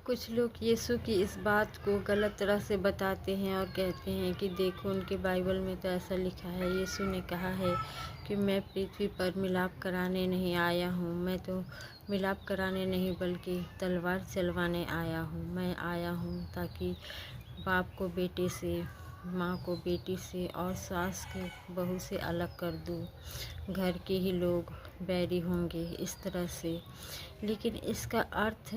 कुछ लोग यीशु की इस बात को गलत तरह से बताते हैं और कहते हैं कि देखो उनके बाइबल में तो ऐसा लिखा है, यीशु ने कहा है कि मैं पृथ्वी पर मिलाप कराने नहीं आया हूँ, मैं तो मिलाप कराने नहीं बल्कि तलवार चलवाने आया हूँ। मैं आया हूँ ताकि बाप को बेटे से, माँ को बेटी से और सास के बहू से अलग कर दूँ। घर के ही लोग बैरी होंगे इस तरह से, लेकिन इसका अर्थ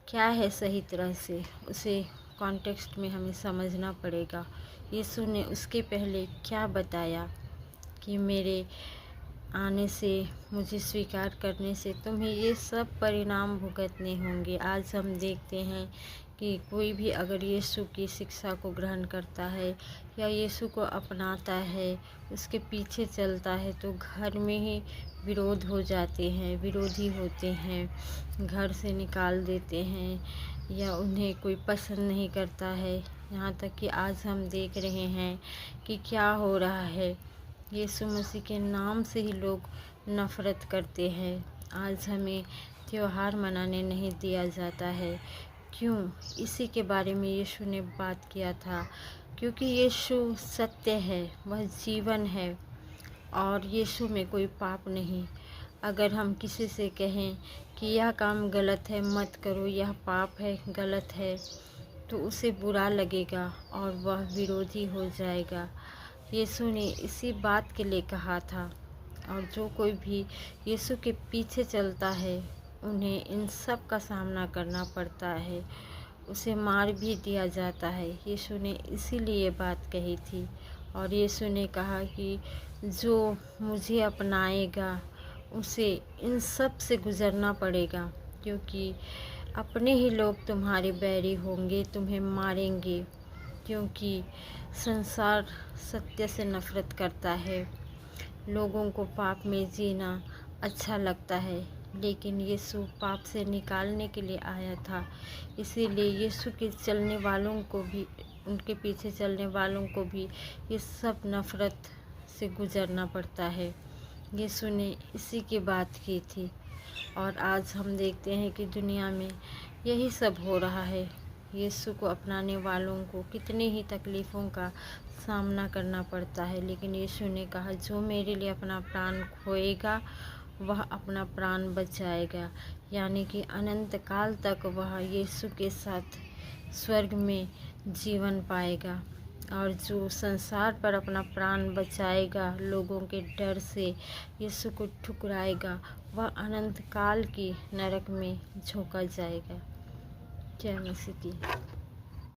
क्या है सही तरह से, उसे कॉन्टेक्स्ट में हमें समझना पड़ेगा। यीशु ने उसके पहले क्या बताया कि मेरे आने से, मुझे स्वीकार करने से तुम्हें ये सब परिणाम भुगतने होंगे। आज हम देखते हैं कि कोई भी अगर यीशु की शिक्षा को ग्रहण करता है या यीशु को अपनाता है, उसके पीछे चलता है, तो घर में ही विरोध हो जाते हैं, विरोधी होते हैं, घर से निकाल देते हैं या उन्हें कोई पसंद नहीं करता है। यहाँ तक कि आज हम देख रहे हैं कि क्या हो रहा है, यीशु मसीह के नाम से ही लोग नफ़रत करते हैं। आज हमें त्योहार मनाने नहीं दिया जाता है। क्यों? इसी के बारे में यीशु ने बात किया था, क्योंकि यीशु सत्य है, वह जीवन है और यीशु में कोई पाप नहीं। अगर हम किसी से कहें कि यह काम गलत है, मत करो, यह पाप है, गलत है, तो उसे बुरा लगेगा और वह विरोधी हो जाएगा। यीशु ने इसी बात के लिए कहा था, और जो कोई भी यीशु के पीछे चलता है उन्हें इन सब का सामना करना पड़ता है, उसे मार भी दिया जाता है। यीशु ने इसीलिए बात कही थी और यीशु ने कहा कि जो मुझे अपनाएगा उसे इन सब से गुज़रना पड़ेगा, क्योंकि अपने ही लोग तुम्हारे बैरी होंगे, तुम्हें मारेंगे, क्योंकि संसार सत्य से नफ़रत करता है। लोगों को पाप में जीना अच्छा लगता है, लेकिन यीशु पाप से निकालने के लिए आया था। इसीलिए यीशु के चलने वालों को भी, उनके पीछे चलने वालों को भी ये सब नफ़रत से गुज़रना पड़ता है। यीशु ने इसी की बात की थी और आज हम देखते हैं कि दुनिया में यही सब हो रहा है। यीशु को अपनाने वालों को कितनी ही तकलीफ़ों का सामना करना पड़ता है, लेकिन यीशु ने कहा जो मेरे लिए अपना प्राण खोएगा वह अपना प्राण बचाएगा, यानी कि अनंत काल तक वह यीशु के साथ स्वर्ग में जीवन पाएगा। और जो संसार पर अपना प्राण बचाएगा, लोगों के डर से यीशु को ठुकराएगा, वह अनंत काल की नरक में झोंका जाएगा। जय मसीह की।